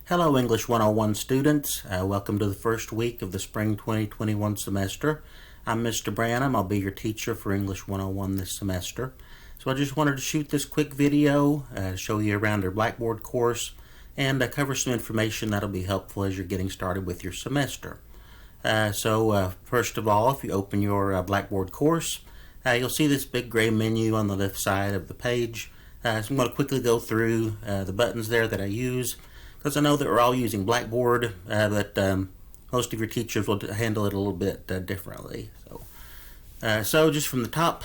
Hello English 101 students. Welcome to the first week of the spring 2021 semester. I'm Mr. Branham. I'll be your teacher for English 101 this semester. So I just wanted to shoot this quick video, show you around our Blackboard course, and cover some information that'll be helpful as you're getting started with your semester. First of all, if you open your Blackboard course, you'll see this big gray menu on the left side of the page. So I'm going to quickly go through the buttons there that I use, because I know that we're all using Blackboard, but most of your teachers will handle it a little bit differently. So just from the top,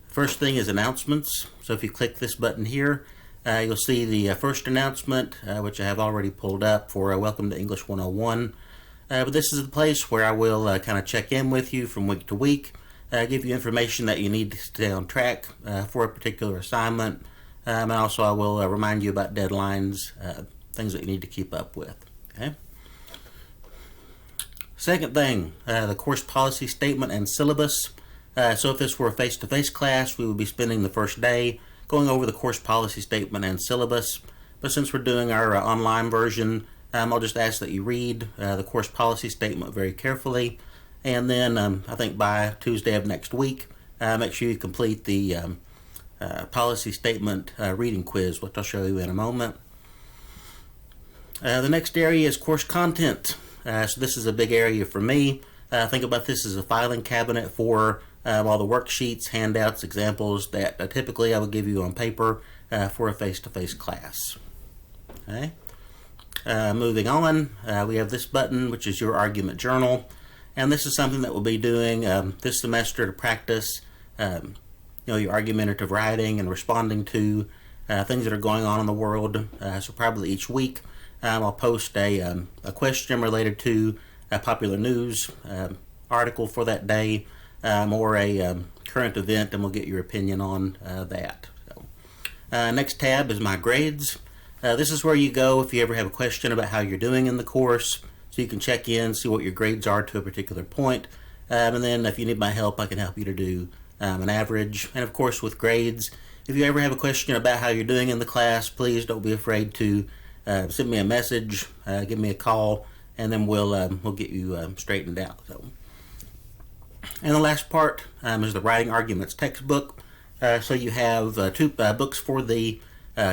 first thing is announcements. So if you click this button here, you'll see the first announcement, which I have already pulled up for Welcome to English 101. But this is the place where I will kind of check in with you from week to week, give you information that you need to stay on track for a particular assignment, and also I will remind you about deadlines, things that you need to keep up with. Okay. Second thing, the course policy statement and syllabus. So if this were a face-to-face class, we would be spending the first day going over the course policy statement and syllabus. But since we're doing our online version, I'll just ask that you read the course policy statement very carefully, and then I think by Tuesday of next week, make sure you complete the policy statement reading quiz, which I'll show you in a moment. The next area is course content. So this is a big area for me. Think about this as a filing cabinet for all the worksheets, handouts, examples that typically I would give you on paper for a face-to-face class. Okay. Moving on, we have this button, which is your argument journal, and this is something that we'll be doing this semester to practice your argumentative writing and responding to things that are going on in the world. So probably each week I'll post a question related to a popular news article for that day, or a current event, and we'll get your opinion on that. Next tab is my grades. This is where you go if you ever have a question about how you're doing in the course, so you can check in, see what your grades are to a particular point, and then if you need my help, I can help you to do an average. And of course, with grades, if you ever have a question about how you're doing in the class, please don't be afraid to send me a message, give me a call, and then we'll get you straightened out. And the last part is the writing arguments textbook. So you have two books for the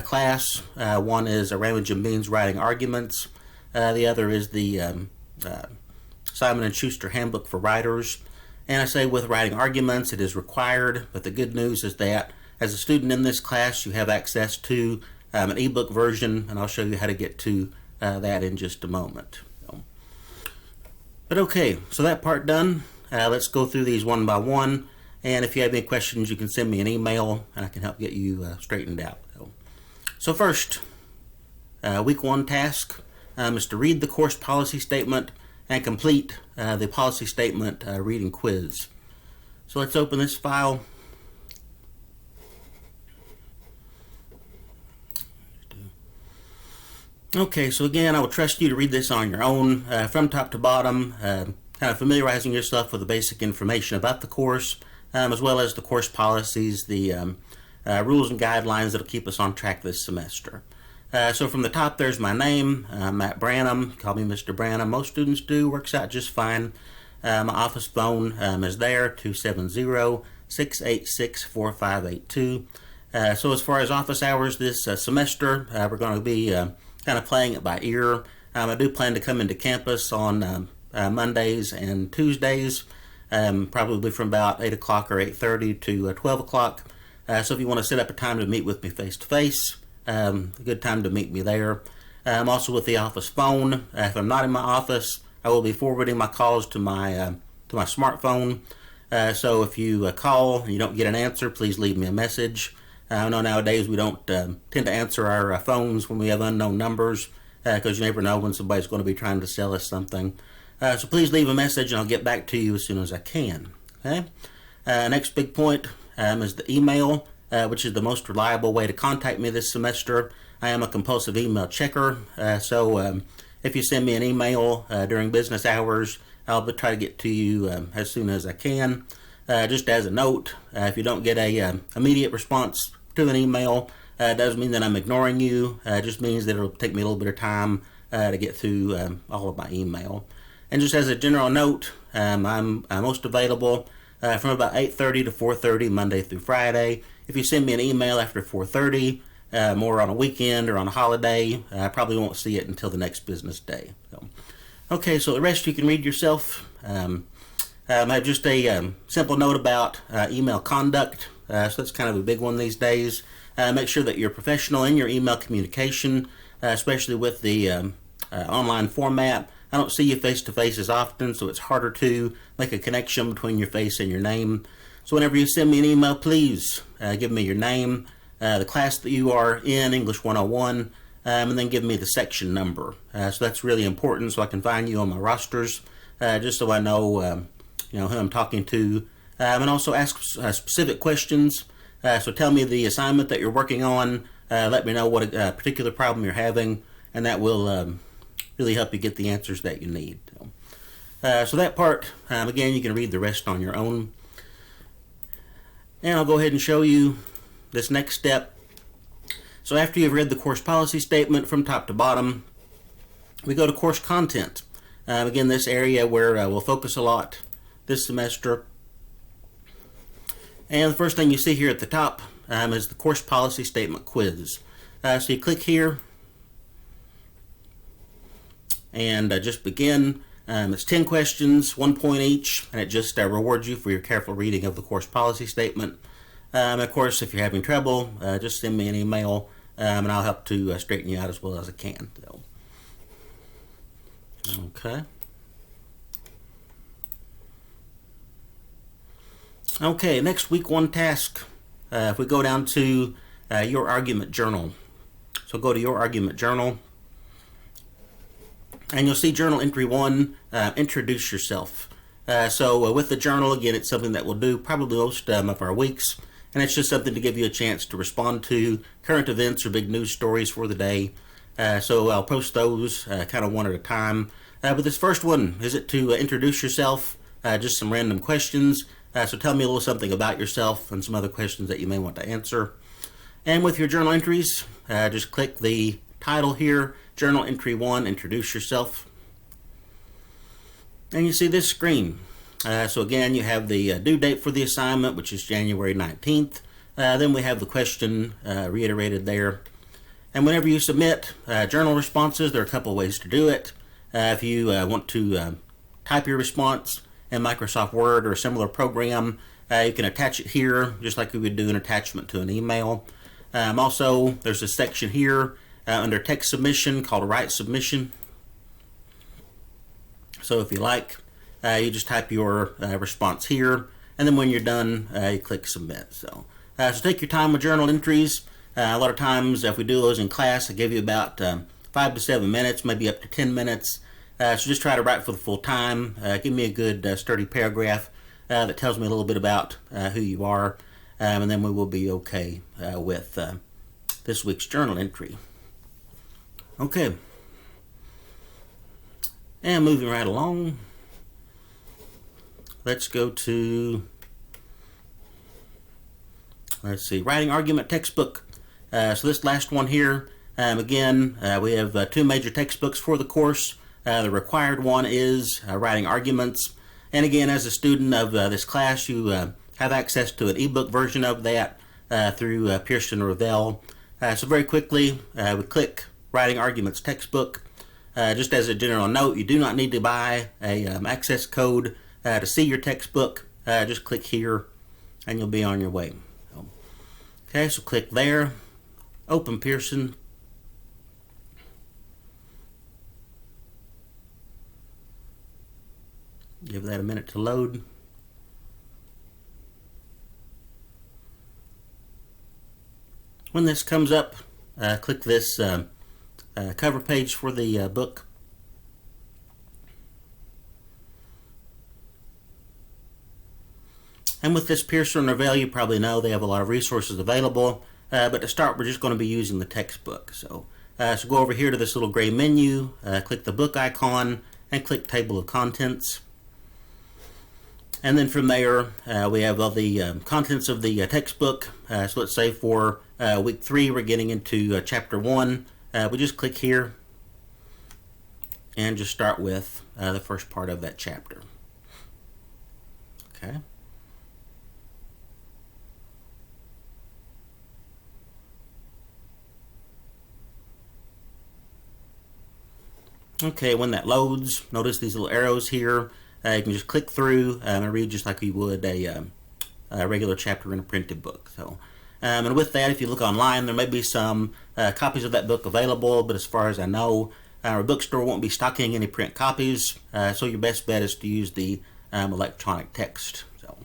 class. One is Raymond Jim Bean's Writing Arguments. The other is the Simon & Schuster Handbook for Writers. And I say with writing arguments, it is required, but the good news is that as a student in this class, you have access to an ebook version, and I'll show you how to get to that in just a moment. But okay, so that part done. Let's go through these one by one, and if you have any questions, you can send me an email, and I can help get you straightened out. So first, week one task is to read the course policy statement and complete the policy statement reading quiz. So let's open this file. Okay, so again, I would trust you to read this on your own, from top to bottom, kind of familiarizing yourself with the basic information about the course, as well as the course policies, the rules and guidelines that will keep us on track this semester. So from the top, there's my name, Matt Branham. Call me Mr. Branham. Most students do. Works out just fine. My office phone is there, 270-686-4582. So as far as office hours this semester, we're going to be kind of playing it by ear. I do plan to come into campus on Mondays and Tuesdays, probably from about 8 o'clock or 8:30 to 12 o'clock. So if you want to set up a time to meet with me face-to-face, a good time to meet me there. I'm also with the office phone. If I'm not in my office, I will be forwarding my calls to my smartphone. So if you call and you don't get an answer, please leave me a message. I know nowadays we don't tend to answer our phones when we have unknown numbers, because you never know when somebody's going to be trying to sell us something. So please leave a message and I'll get back to you as soon as I can. Okay. Next big point is the email, which is the most reliable way to contact me this semester. I am a compulsive email checker, so if you send me an email during business hours, I'll try to get to you as soon as I can. Just as a note, if you don't get a immediate response to an email, Doesn't mean that I'm ignoring you. It just means that it'll take me a little bit of time to get through all of my email. And just as a general note, I'm most available from about 8:30 to 4:30 Monday through Friday. If you send me an email after 4:30, more on a weekend or on a holiday, I probably won't see it until the next business day. Okay, so the rest you can read yourself. I have just a simple note about email conduct. So that's kind of a big one these days. Make sure that you're professional in your email communication, especially with the online format. I don't see you face to face as often, so it's harder to make a connection between your face and your name. So whenever you send me an email, please give me your name, the class that you are in, English 101, and then give me the section number. So that's really important, so I can find you on my rosters, just so I know, who I'm talking to, and also ask specific questions. So tell me the assignment that you're working on. Let me know what a particular problem you're having, and that will really help you get the answers that you need. So that part, again, you can read the rest on your own. And I'll go ahead and show you this next step. So after you've read the course policy statement from top to bottom, we go to course content. Again, this area where we'll focus a lot this semester. And the first thing you see here at the top is the course policy statement quiz. So you click here and just begin. It's 10 questions, 1 point each, and it just rewards you for your careful reading of the course policy statement. Of course, if you're having trouble, just send me an email, and I'll help to straighten you out as well as I can. So, okay. Okay, next week one task. If we go down to your argument journal. So go to your argument journal. And you'll see journal entry 1, introduce yourself. So with the journal, again, it's something that we'll do probably most of our weeks. And it's just something to give you a chance to respond to current events or big news stories for the day. So I'll post those kind of one at a time. But this first one, is it to introduce yourself? Just some random questions. So tell me a little something about yourself and some other questions that you may want to answer. And with your journal entries, just click the title here, Journal Entry 1, Introduce Yourself. And you see this screen. So again, you have the due date for the assignment, which is January 19th. Then we have the question reiterated there. And whenever you submit journal responses, there are a couple of ways to do it. If you want to type your response in Microsoft Word or a similar program, you can attach it here, just like we would do an attachment to an email. Also, there's a section here under text submission called Write Submission. So if you like, you just type your response here, and then when you're done, you click Submit. So take your time with journal entries. A lot of times, if we do those in class, I give you about 5 to 7 minutes, maybe up to 10 minutes. So just try to write for the full time. Give me a good sturdy paragraph that tells me a little bit about who you are, and then we will be okay with this week's journal entry. Okay. And moving right along, let's go to, writing argument textbook. So this last one here, again, we have 2 major textbooks for the course. The required one is writing arguments. And again, as a student of this class, you have access to an ebook version of that through Pearson Revell. So very quickly, we click Writing Arguments Textbook. Just as a general note, you do not need to buy a access code to see your textbook. Just click here and you'll be on your way. Okay, so click there, open Pearson. Give that a minute to load. When this comes up, click this cover page for the book. And with this Pearson Revell, you probably know they have a lot of resources available, but to start, we're just going to be using the textbook. So go over here to this little gray menu, click the book icon, and click Table of Contents. And then from there, we have all the contents of the textbook. So let's say for week 3, we're getting into chapter 1. We just click here and just start with the first part of that chapter. Okay. Okay, when that loads, notice these little arrows here. You can just click through and read just like you would a regular chapter in a printed book. So, and with that, if you look online, there may be some copies of that book available, but as far as I know, our bookstore won't be stocking any print copies, so your best bet is to use the electronic text. So,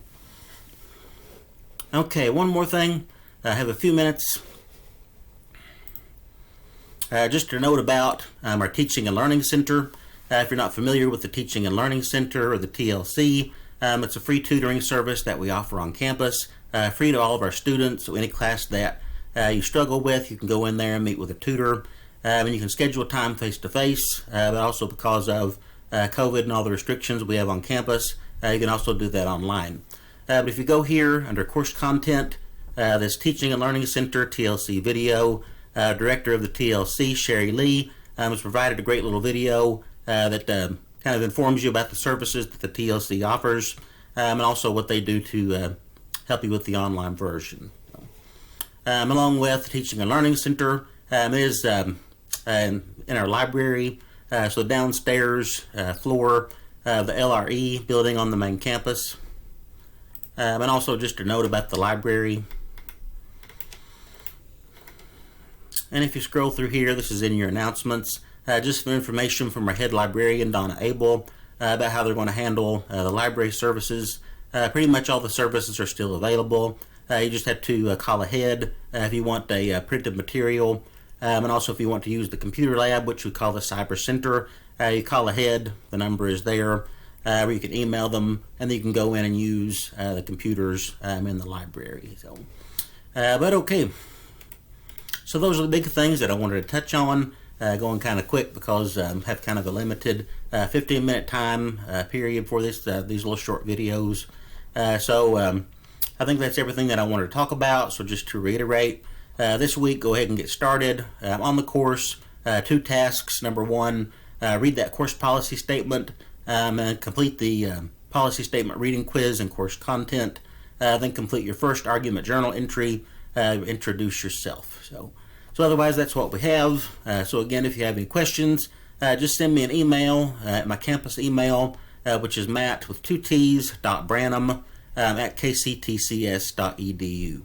okay, one more thing. I have a few minutes. Just to note about our Teaching and Learning Center. If you're not familiar with the Teaching and Learning Center or the TLC, it's a free tutoring service that we offer on campus, free to all of our students. So any class that you struggle with, you can go in there and meet with a tutor. And you can schedule time face-to-face, but also because of COVID and all the restrictions we have on campus, you can also do that online. But if you go here under course content, this Teaching and Learning Center TLC video, director of the TLC, Sherry Lee, has provided a great little video that kind of informs you about the services that the TLC offers and also what they do to help you with the online version. Along with the Teaching and Learning Center is in our library, so downstairs floor of the LRE building on the main campus. And also just a note about the library. And if you scroll through here, this is in your announcements, just some information from our head librarian, Donna Abel, about how they're going to handle the library services. Pretty much all the services are still available. You just have to call ahead if you want a printed material, and also if you want to use the computer lab, which we call the Cyber Center, you call ahead, the number is there, where you can email them, and then you can go in and use the computers in the library. So, but okay. So those are the big things that I wanted to touch on, going kind of quick because I have kind of a limited 15-minute time period for these little short videos. So I think that's everything that I wanted to talk about. So just to reiterate, this week go ahead and get started on the course. 2 tasks. Number 1, read that course policy statement and complete the policy statement reading quiz and course content. Then complete your first argument journal entry. Introduce yourself. So otherwise, that's what we have. So again, if you have any questions, just send me an email at my campus email, which is Matt with 2 T's, .Branham at kctcs.edu.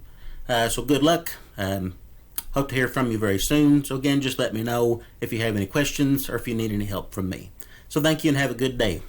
So good luck. Hope to hear from you very soon. So again, just let me know if you have any questions or if you need any help from me. So thank you and have a good day.